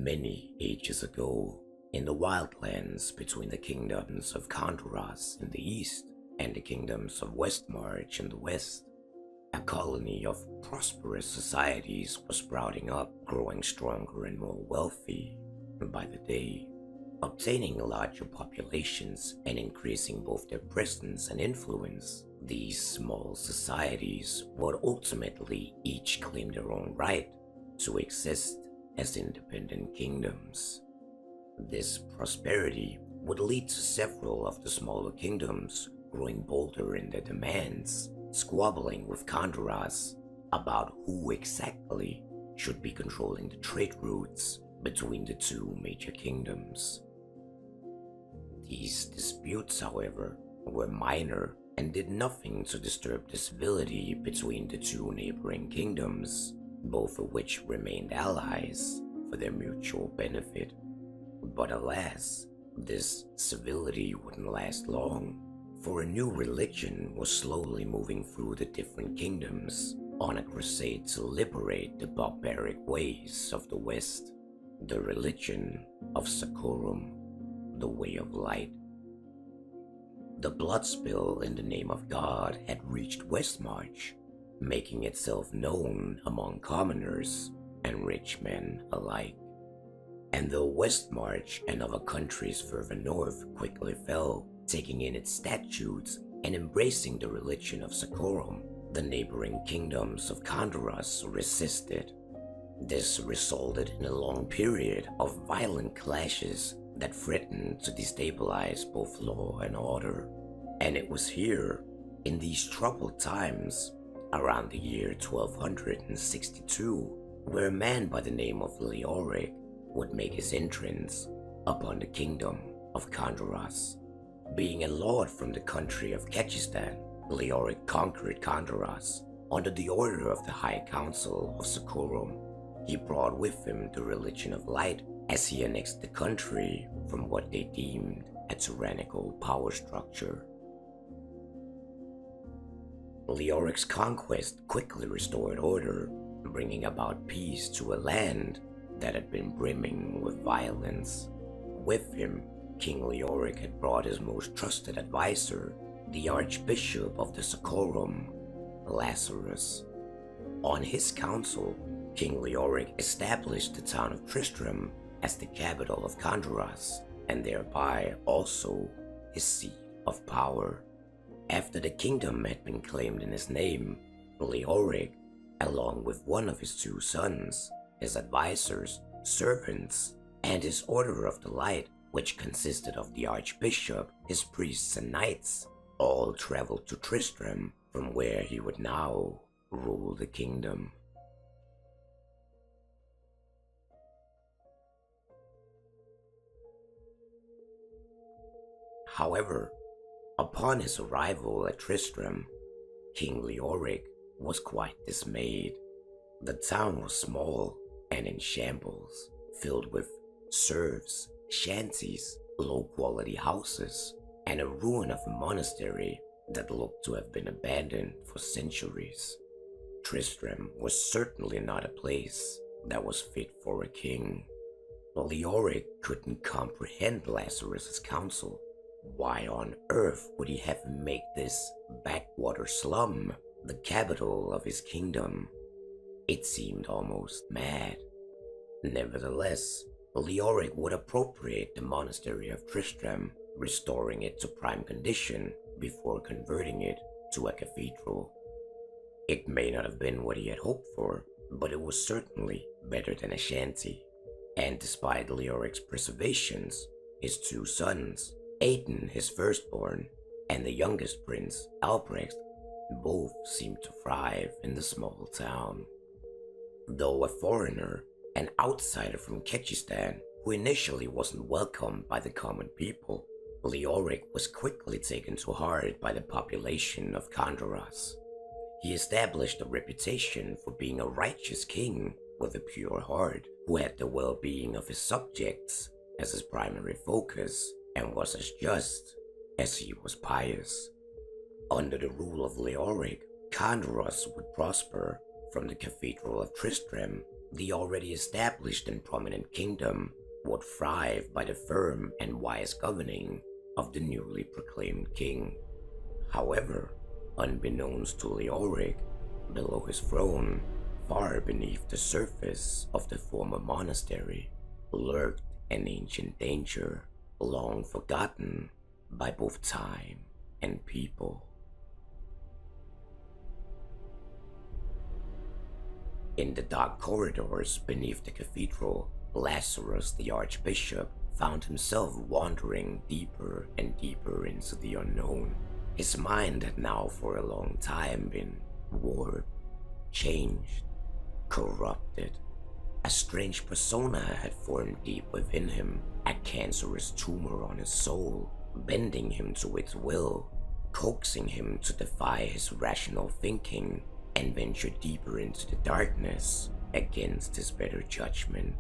Many ages ago, in the wildlands between the kingdoms of Khanduras in the east and the kingdoms of Westmarch in the west, a colony of prosperous societies was sprouting up, growing stronger and more wealthy by the day, obtaining larger populations and increasing both their presence and influence. These small societies would ultimately each claim their own right to exist as independent kingdoms. This prosperity would lead to several of the smaller kingdoms growing bolder in their demands, squabbling with Khanduras about who exactly should be controlling the trade routes between the two major kingdoms. These disputes, however, were minor and did nothing to disturb the civility between the two neighboring kingdoms, both of which remained allies for their mutual benefit. But alas, this civility wouldn't last long, for a new religion was slowly moving through the different kingdoms on a crusade to liberate the barbaric ways of the West, the religion of Zakarum, the way of light. The blood spill in the name of God had reached Westmarch, making itself known among commoners and rich men alike. And though Westmarch and other countries further north quickly fell, taking in its statutes and embracing the religion of Zakarum, the neighboring kingdoms of Khanduras resisted. This resulted in a long period of violent clashes that threatened to destabilize both law and order. And it was here, in these troubled times, around the year 1262, where a man by the name of Leoric would make his entrance upon the kingdom of Khanduras. Being a lord from the country of Kechistan, Leoric conquered Khanduras under the order of the High Council of Zakarum. He brought with him the religion of light as he annexed the country from what they deemed a tyrannical power structure. Leoric's conquest quickly restored order, bringing about peace to a land that had been brimming with violence. With him, King Leoric had brought his most trusted advisor, the Archbishop of the Zakarum, Lazarus. On his council, King Leoric established the town of Tristram as the capital of Khanduras, and thereby also his seat of power. After the kingdom had been claimed in his name, Leoric, along with one of his two sons, his advisors, servants, and his Order of the Light, which consisted of the Archbishop, his priests and knights, all traveled to Tristram, from where he would now rule the kingdom. However, upon his arrival at Tristram, King Leoric was quite dismayed. The town was small and in shambles, filled with serfs, shanties, low-quality houses, and a ruin of a monastery that looked to have been abandoned for centuries. Tristram was certainly not a place that was fit for a king. Leoric couldn't comprehend Lazarus's counsel. Why on earth would he have him make this backwater slum the capital of his kingdom? It seemed almost mad. Nevertheless, Leoric would appropriate the monastery of Tristram, restoring it to prime condition before converting it to a cathedral. It may not have been what he had hoped for, but it was certainly better than a shanty. And despite Leoric's preservations, his two sons, Aidan, his firstborn, and the youngest prince, Albrecht, both seemed to thrive in the small town. Though a foreigner, an outsider from Kechistan, who initially wasn't welcomed by the common people, Leoric was quickly taken to heart by the population of Khanduras. He established a reputation for being a righteous king with a pure heart, who had the well-being of his subjects as his primary focus, and was as just as he was pious. Under the rule of Leoric, Khanduras would prosper from the Cathedral of Tristram The already established and prominent kingdom would thrive by the firm and wise governing of the newly proclaimed king. However, unbeknownst to Leoric, below his throne, far beneath the surface of the former monastery, lurked an ancient danger, long forgotten by both time and people. In the dark corridors beneath the cathedral, Lazarus the Archbishop found himself wandering deeper and deeper into the unknown. His mind had now for a long time been warped, changed, corrupted. A strange persona had formed deep within him, a cancerous tumor on his soul, bending him to its will, coaxing him to defy his rational thinking and venture deeper into the darkness against his better judgment.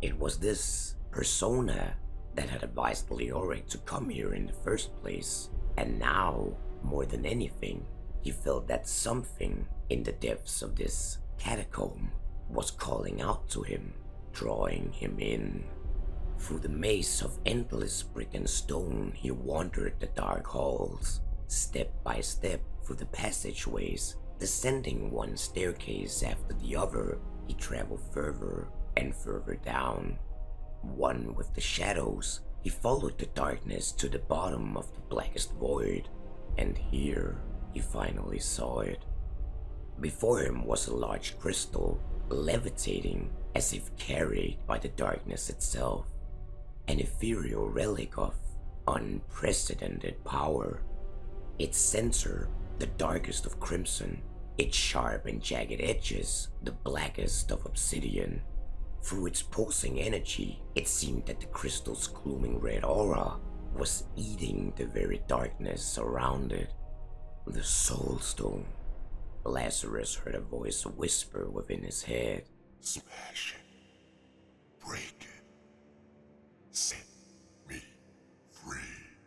It was this persona that had advised Leoric to come here in the first place, and now, more than anything, he felt that something in the depths of this catacomb was calling out to him, drawing him in. Through the maze of endless brick and stone, he wandered the dark halls, step by step through the passageways. Descending one staircase after the other, he traveled further and further down. One with the shadows, he followed the darkness to the bottom of the blackest void, and here he finally saw it. Before him was a large crystal, levitating as if carried by the darkness itself, an ethereal relic of unprecedented power. Its center, the darkest of crimson, its sharp and jagged edges, the blackest of obsidian. Through its pulsing energy, it seemed that the crystal's glooming red aura was eating the very darkness around it. The Soul Stone. Lazarus heard a voice whisper within his head. Smash it. Break it. Set me free.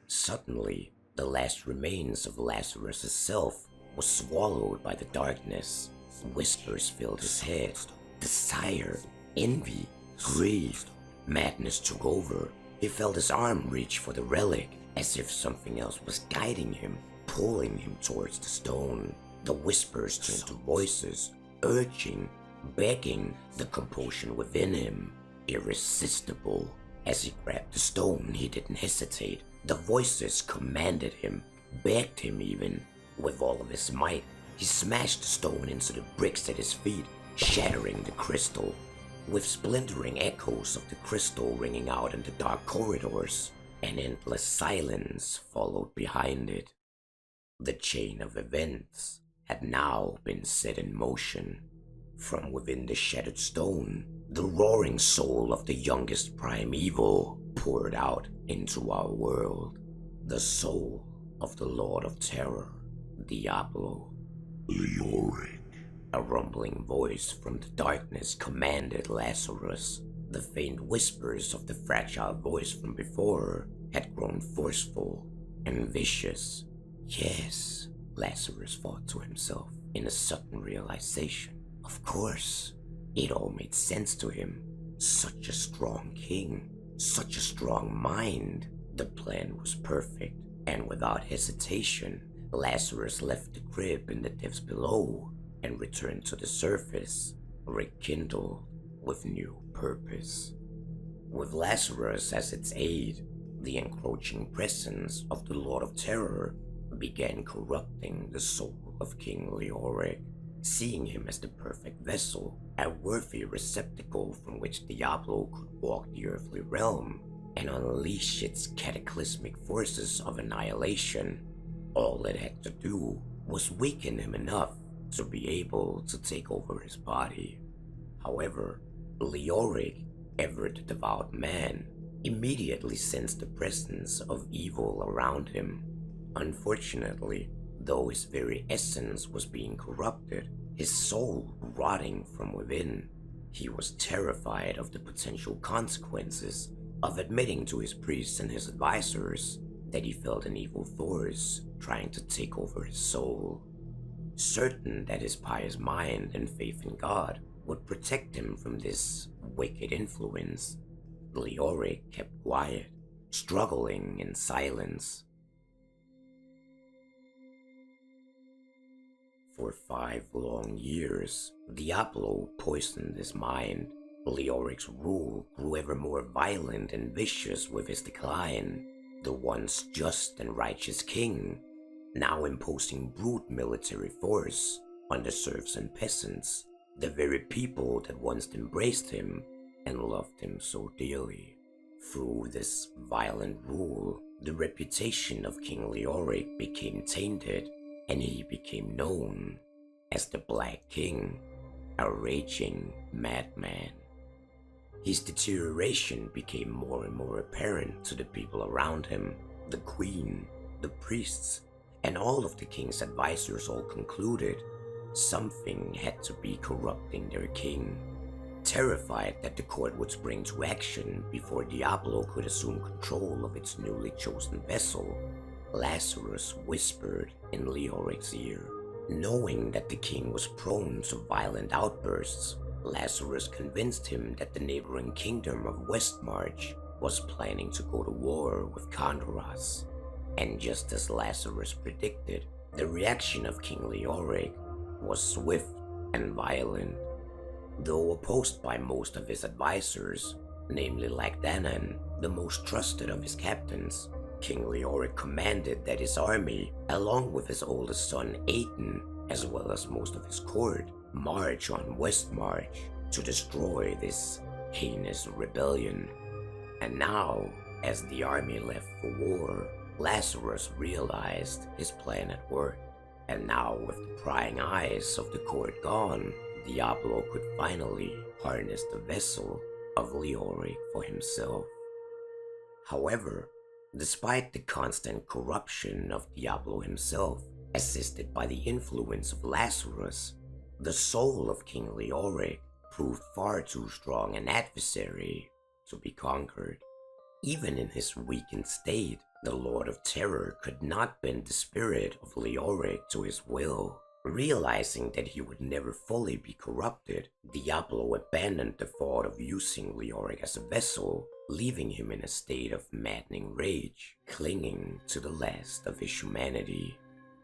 Suddenly, the last remains of Lazarus' self was swallowed by the darkness. Whispers filled his head. Desire, envy, greed, madness took over. He felt his arm reach for the relic, as if something else was guiding him, pulling him towards the stone. The whispers turned to voices, urging, begging, the compulsion within him, irresistible. As he grabbed the stone, he didn't hesitate. The voices commanded him, begged him even. With all of his might, he smashed the stone into the bricks at his feet, shattering the crystal. With splintering echoes of the crystal ringing out in the dark corridors, an endless silence followed behind it. The chain of events had now been set in motion. From within the shattered stone, the roaring soul of the youngest primeval poured out into our world. The soul of the Lord of Terror, Diablo. Leoric. A rumbling voice from the darkness commanded Lazarus. The faint whispers of the fragile voice from before had grown forceful and vicious. Yes, Lazarus thought to himself in a sudden realization. Of course, it all made sense to him. Such a strong king, such a strong mind. The plan was perfect, and without hesitation, Lazarus left the crib in the depths below and returned to the surface, rekindled with new purpose. With Lazarus as its aid, the encroaching presence of the Lord of Terror began corrupting the soul of King Leoric. Seeing him as the perfect vessel, a worthy receptacle from which Diablo could walk the earthly realm and unleash its cataclysmic forces of annihilation, all it had to do was weaken him enough to be able to take over his body. However, Leoric, ever the devout man, immediately sensed the presence of evil around him. Unfortunately, though his very essence was being corrupted, his soul rotting from within, he was terrified of the potential consequences of admitting to his priests and his advisors that he felt an evil force trying to take over his soul. Certain that his pious mind and faith in God would protect him from this wicked influence, Leoric kept quiet, struggling in silence. For 5 long years, Diablo poisoned his mind. Leoric's rule grew ever more violent and vicious with his decline. The once just and righteous king, now imposing brute military force on the serfs and peasants, the very people that once embraced him and loved him so dearly. Through this violent rule, the reputation of King Leoric became tainted, and he became known as the Black King, a raging madman. His deterioration became more and more apparent to the people around him. The queen, the priests, and all of the king's advisors all concluded something had to be corrupting their king. Terrified that the court would spring to action before Diablo could assume control of its newly chosen vessel, Lazarus whispered in Leoric's ear. Knowing that the king was prone to violent outbursts, Lazarus convinced him that the neighboring kingdom of Westmarch was planning to go to war with Khanduras. And just as Lazarus predicted, the reaction of King Leoric was swift and violent. Though opposed by most of his advisors, namely Aidan, the most trusted of his captains, King Leoric commanded that his army, along with his oldest son Aidan, as well as most of his court, march on Westmarch to destroy this heinous rebellion. And now, as the army left for war, Lazarus realized his plan had worked. And now, with the prying eyes of the court gone, Diablo could finally harness the vessel of Leoric for himself. However, despite the constant corruption of Diablo himself, assisted by the influence of Lazarus, the soul of King Leoric proved far too strong an adversary to be conquered. Even in his weakened state, the Lord of Terror could not bend the spirit of Leoric to his will. Realizing that he would never fully be corrupted, Diablo abandoned the thought of using Leoric as a vessel, leaving him in a state of maddening rage, clinging to the last of his humanity.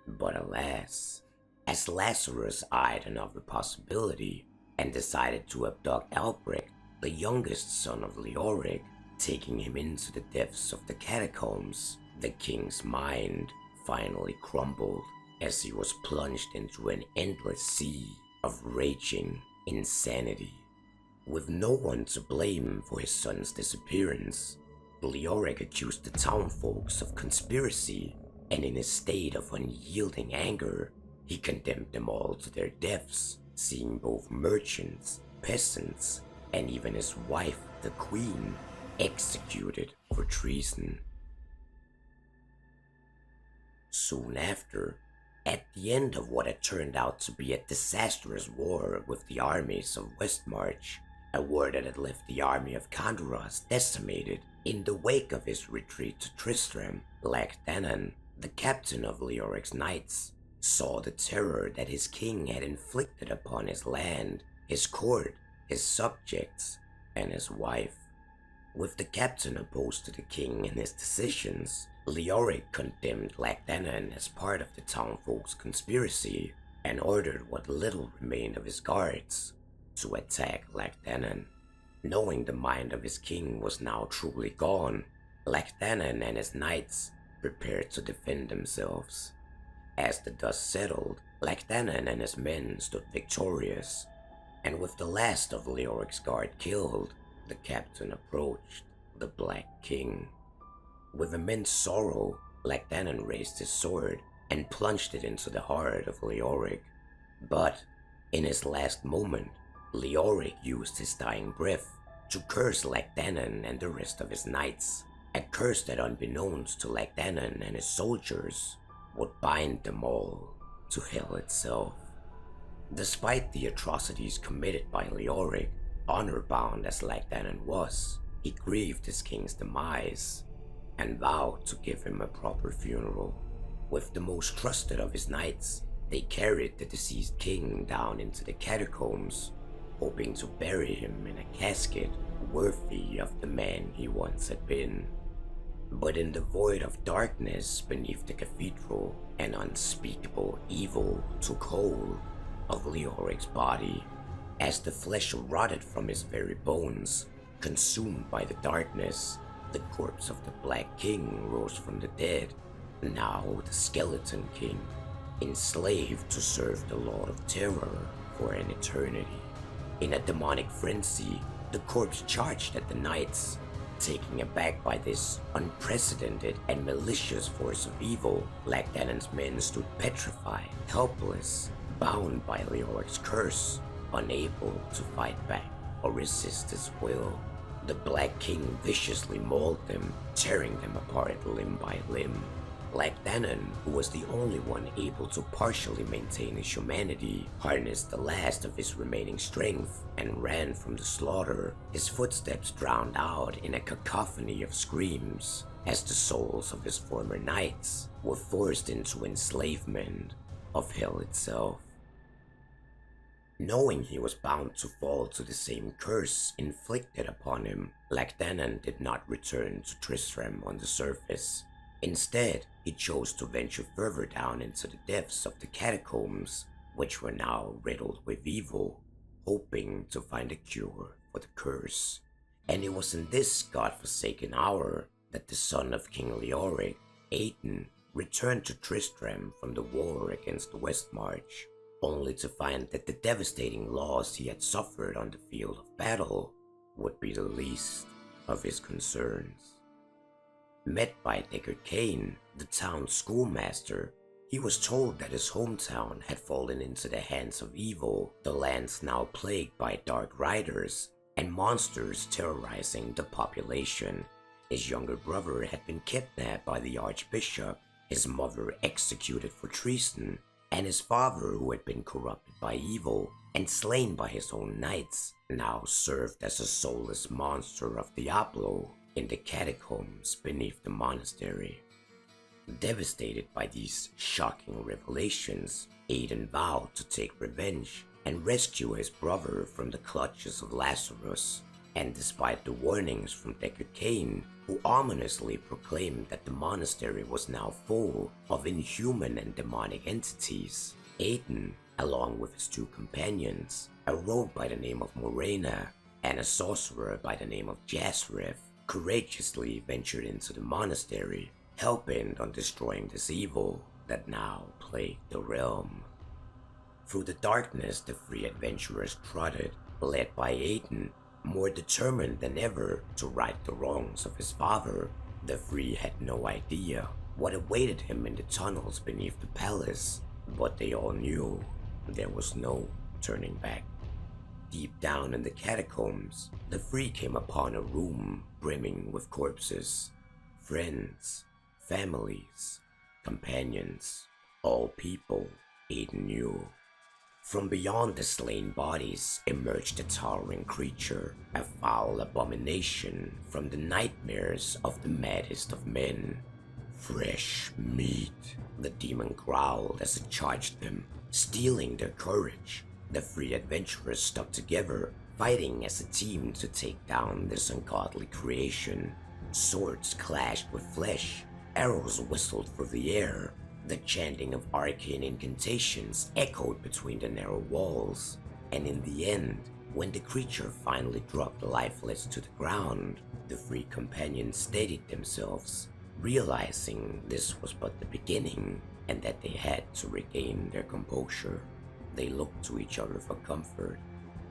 But alas, as Lazarus eyed another possibility and decided to abduct Albrecht, the youngest son of Leoric, taking him into the depths of the catacombs, the king's mind finally crumbled as he was plunged into an endless sea of raging insanity. With no one to blame for his son's disappearance, Leoric accused the townfolks of conspiracy, and in a state of unyielding anger, he condemned them all to their deaths, seeing both merchants, peasants, and even his wife, the queen, executed for treason. Soon after, at the end of what had turned out to be a disastrous war with the armies of Westmarch, a war that had left the army of Khanduras decimated, in the wake of his retreat to Tristram, Aidan, the captain of Leoric's knights, saw the terror that his king had inflicted upon his land, his court, his subjects, and his wife. With the captain opposed to the king in his decisions, Leoric condemned Aidan as part of the townfolk's conspiracy and ordered what little remained of his guards to attack Aidan. Knowing the mind of his king was now truly gone, Aidan and his knights prepared to defend themselves. As the dust settled, Aidan and his men stood victorious, and with the last of Leoric's guard killed, the captain approached the Black King. With immense sorrow, Aidan raised his sword and plunged it into the heart of Leoric. But, in his last moment, Leoric used his dying breath to curse Aidan and the rest of his knights, a curse that, unbeknownst to Aidan and his soldiers, would bind them all to hell itself. Despite the atrocities committed by Leoric, honor-bound as Aidan was, he grieved his king's demise and vowed to give him a proper funeral. With the most trusted of his knights, they carried the deceased king down into the catacombs, hoping to bury him in a casket worthy of the man he once had been. But in the void of darkness beneath the cathedral, an unspeakable evil took hold of Leoric's body. As the flesh rotted from his very bones, consumed by the darkness, the corpse of the Black King rose from the dead, now the Skeleton King, enslaved to serve the Lord of Terror for an eternity. In a demonic frenzy, the corpse charged at the knights. Taken aback by this unprecedented and malicious force of evil, Lagdanon's men stood petrified, helpless, bound by Leoric's curse, unable to fight back or resist his will. The Black King viciously mauled them, tearing them apart limb by limb. Lagdanon, who was the only one able to partially maintain his humanity, harnessed the last of his remaining strength and ran from the slaughter, his footsteps drowned out in a cacophony of screams as the souls of his former knights were forced into enslavement of hell itself. Knowing he was bound to fall to the same curse inflicted upon him, Lagdanon did not return to Tristram on the surface. Instead, he chose to venture further down into the depths of the catacombs, which were now riddled with evil, hoping to find a cure for the curse. And it was in this godforsaken hour that the son of King Leoric, Aidan, returned to Tristram from the war against the Westmarch, only to find that the devastating loss he had suffered on the field of battle would be the least of his concerns. Met by Deckard Cain, the town's schoolmaster, he was told that his hometown had fallen into the hands of evil, the lands now plagued by dark riders and monsters terrorizing the population. His younger brother had been kidnapped by the archbishop, his mother executed for treason, and his father, who had been corrupted by evil and slain by his own knights, now served as a soulless monster of Diablo in the catacombs beneath the monastery. Devastated by these shocking revelations, Aidan vowed to take revenge and rescue his brother from the clutches of Lazarus, and despite the warnings from Deckard Cain, who ominously proclaimed that the monastery was now full of inhuman and demonic entities, Aidan, along with his two companions, a rogue by the name of Morena and a sorcerer by the name of Jazreth, courageously ventured into the monastery, hell-bent on destroying this evil that now plagued the realm. Through the darkness the three adventurers trotted, led by Aidan, more determined than ever to right the wrongs of his father. The three had no idea what awaited him in the tunnels beneath the palace, but they all knew there was no turning back. Deep down in the catacombs, the three came upon a room brimming with corpses, friends, families, companions, all people Aidan knew. From beyond the slain bodies emerged a towering creature, a foul abomination from the nightmares of the maddest of men. Fresh meat, the demon growled as it charged them, stealing their courage. The three adventurers stuck together, fighting as a team to take down this ungodly creation. Swords clashed with flesh, arrows whistled through the air, the chanting of arcane incantations echoed between the narrow walls, and in the end, when the creature finally dropped lifeless to the ground, the three companions steadied themselves, realizing this was but the beginning and that they had to regain their composure. They looked to each other for comfort.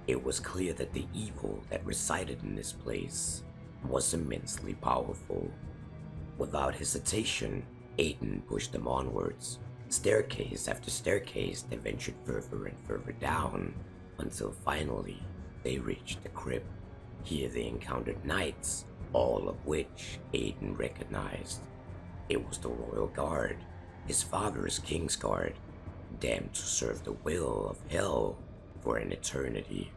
It was clear that the evil that resided in this place was immensely powerful. Without hesitation, Aidan pushed them onwards. Staircase after staircase, they ventured further and further down, until finally they reached the crypt. Here they encountered knights, all of which Aidan recognized. It was the Royal Guard, his father's King's Guard, damned to serve the will of hell for an eternity.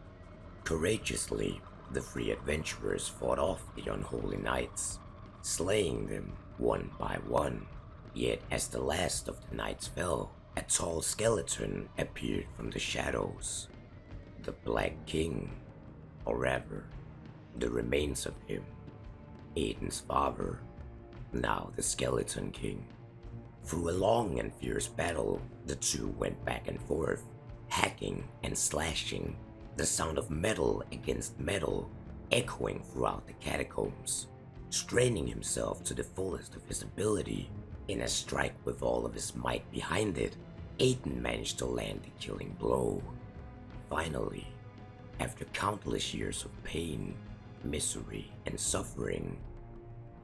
Courageously, the three adventurers fought off the unholy knights, slaying them one by one. Yet as the last of the knights fell, a tall skeleton appeared from the shadows. The Black King, or rather, the remains of him, Aidan's father, now the Skeleton King. Through a long and fierce battle, the two went back and forth, hacking and slashing, the sound of metal against metal echoing throughout the catacombs. Straining himself to the fullest of his ability, in a strike with all of his might behind it, Aidan managed to land the killing blow. Finally, after countless years of pain, misery, and suffering,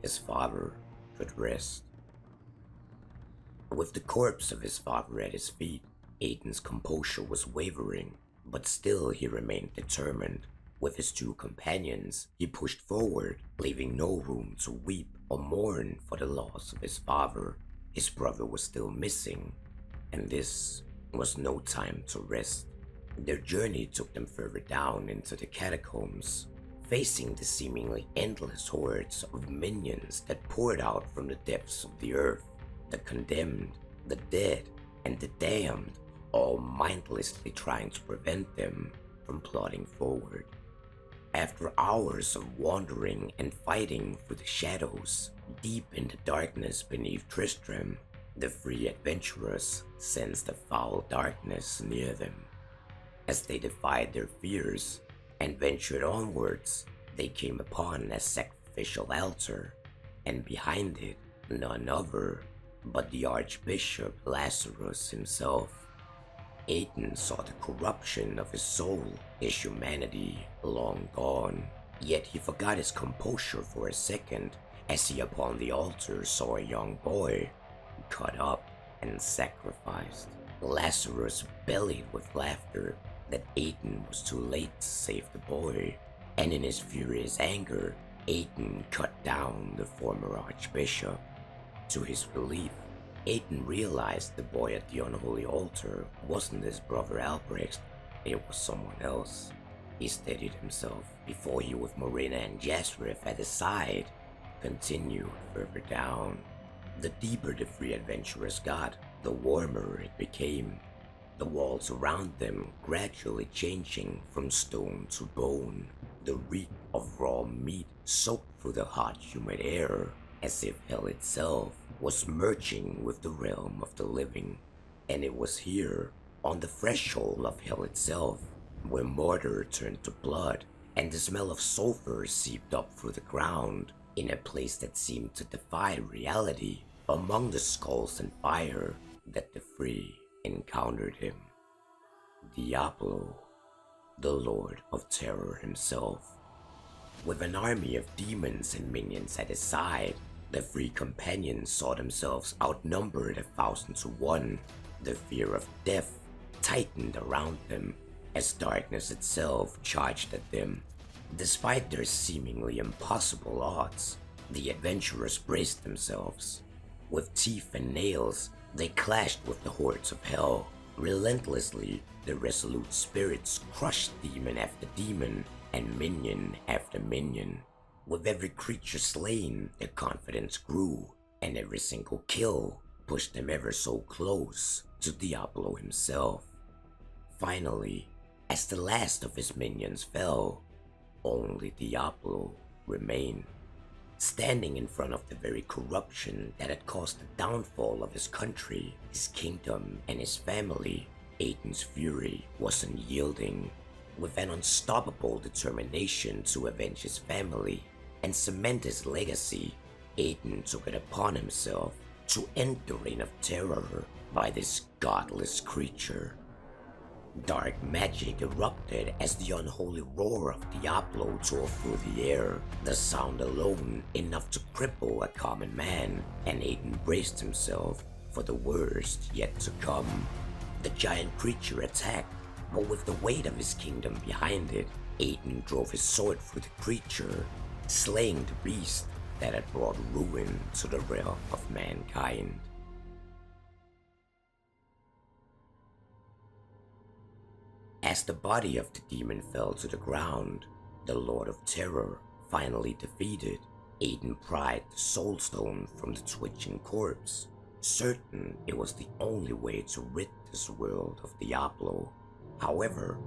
his father could rest. With the corpse of his father at his feet, Aidan's composure was wavering, but still he remained determined. With his two companions, he pushed forward, leaving no room to weep or mourn for the loss of his father. His brother was still missing, and this was no time to rest. Their journey took them further down into the catacombs, facing the seemingly endless hordes of minions that poured out from the depths of the earth. The condemned, the dead, and the damned, all mindlessly trying to prevent them from plodding forward. After hours of wandering and fighting through the shadows, deep in the darkness beneath Tristram, the three adventurers sensed the foul darkness near them. As they defied their fears and ventured onwards, they came upon a sacrificial altar, and behind it, none other but the Archbishop Lazarus himself. Aidan saw the corruption of his soul, his humanity long gone, yet he forgot his composure for a second as he upon the altar saw a young boy cut up and sacrificed. Lazarus bellied with laughter that Aidan was too late to save the boy, and in his furious anger, Aidan cut down the former archbishop. To his relief, Aidan realized the boy at the unholy altar wasn't his brother Albrecht, it was someone else. He steadied himself before he, with Marina and Jasrith at his side, continued further down. The deeper the three adventurers got, the warmer it became, the walls around them gradually changing from stone to bone. The reek of raw meat soaked through the hot, humid air, as if hell itself was merging with the realm of the living. And it was here, on the threshold of hell itself, where mortar turned to blood and the smell of sulfur seeped up through the ground, in a place that seemed to defy reality. Among the skulls and fire that the three encountered him, Diablo, the Lord of Terror himself. With an army of demons and minions at his side, the three companions saw themselves outnumbered 1,000 to 1. The fear of death tightened around them as darkness itself charged at them. Despite their seemingly impossible odds, the adventurers braced themselves. With teeth and nails, they clashed with the hordes of hell. Relentlessly, the resolute spirits crushed demon after demon and minion after minion. With every creature slain, their confidence grew, and every single kill pushed them ever so close to Diablo himself. Finally, as the last of his minions fell, only Diablo remained. Standing in front of the very corruption that had caused the downfall of his country, his kingdom, and his family, Aidan's fury wasn't yielding. With an unstoppable determination to avenge his family and cement his legacy, Aidan took it upon himself to end the reign of terror by this godless creature. Dark magic erupted as the unholy roar of Diablo tore through the air, the sound alone enough to cripple a common man, and Aidan braced himself for the worst yet to come. The giant creature attacked, but with the weight of his kingdom behind it, Aidan drove his sword through the creature, slaying the beast that had brought ruin to the realm of mankind. As the body of the demon fell to the ground, the Lord of Terror finally defeated, Aidan pried the soul stone from the twitching corpse, certain it was the only way to rid this world of Diablo. However,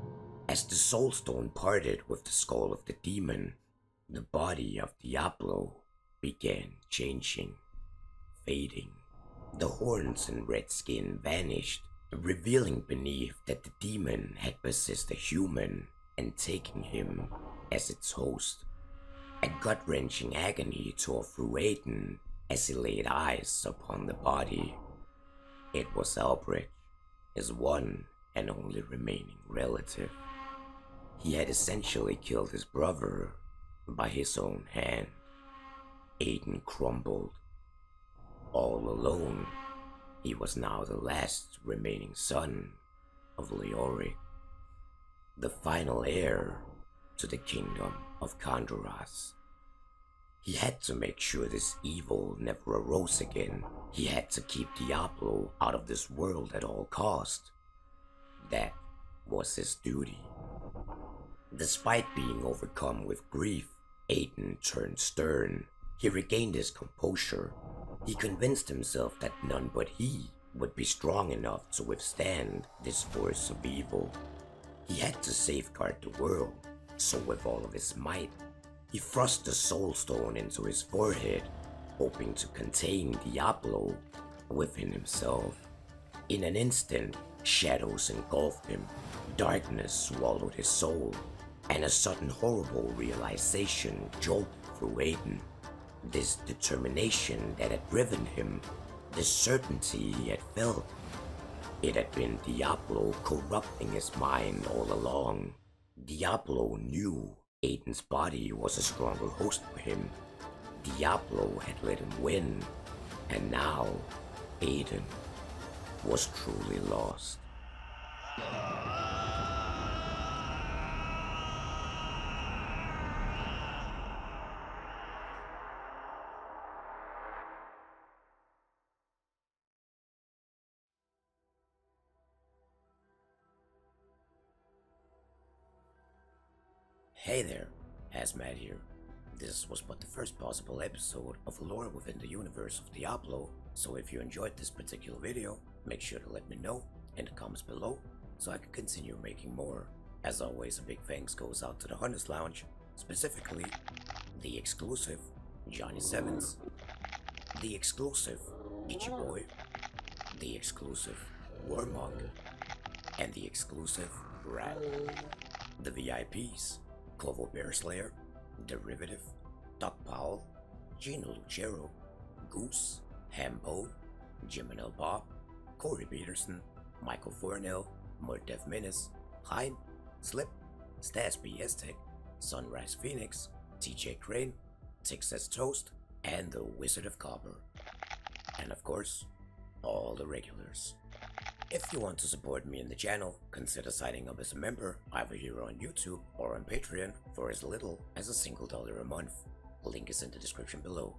As the soul stone parted with the skull of the demon, the body of Diablo began changing, fading. The horns and red skin vanished, revealing beneath that the demon had possessed a human and taken him as its host. A gut-wrenching agony tore through Aidan as he laid eyes upon the body. It was Albrecht, his one and only remaining relative. He had essentially killed his brother by his own hand. Aidan crumbled. All alone, he was now the last remaining son of Leoric, the final heir to the kingdom of Khanduras. He had to make sure this evil never arose again. He had to keep Diablo out of this world at all cost. That was his duty. Despite being overcome with grief, Aidan turned stern. He regained his composure. He convinced himself that none but he would be strong enough to withstand this force of evil. He had to safeguard the world, so with all of his might, he thrust the soul stone into his forehead, hoping to contain Diablo within himself. In an instant, shadows engulfed him, darkness swallowed his soul, and a sudden horrible realization jolted through Aidan. This determination that had driven him, this certainty he had felt, it had been Diablo corrupting his mind all along. Diablo knew Aidan's body was a stronger host for him. Diablo had let him win, and now Aidan was truly lost. Hey there, Hazmat here. This was but the first possible episode of lore within the universe of Diablo, so if you enjoyed this particular video, make sure to let me know in the comments below so I can continue making more. As always, a big thanks goes out to the Hunters Lounge, specifically the exclusive Johnny Sevens, the exclusive Itchy Boy, the exclusive Warmog, and the exclusive Rat. The VIPs: Clovo Bearslayer, Derivative, Doc Powell, Gino Lucero, Goose, Hambo, Jiminel Bob, Corey Peterson, Michael Fornell, Murdev Menace, Hyde, Slip, Stas B. Aztec, Sunrise Phoenix, TJ Crane, Texas Toast, and the Wizard of Copper. And of course, all the regulars. If you want to support me in the channel, consider signing up as a member, either here on YouTube or on Patreon for as little as $1 a month. Link is in the description below.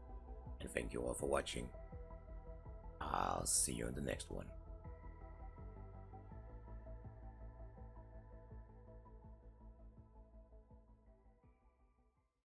And thank you all for watching. I'll see you in the next one.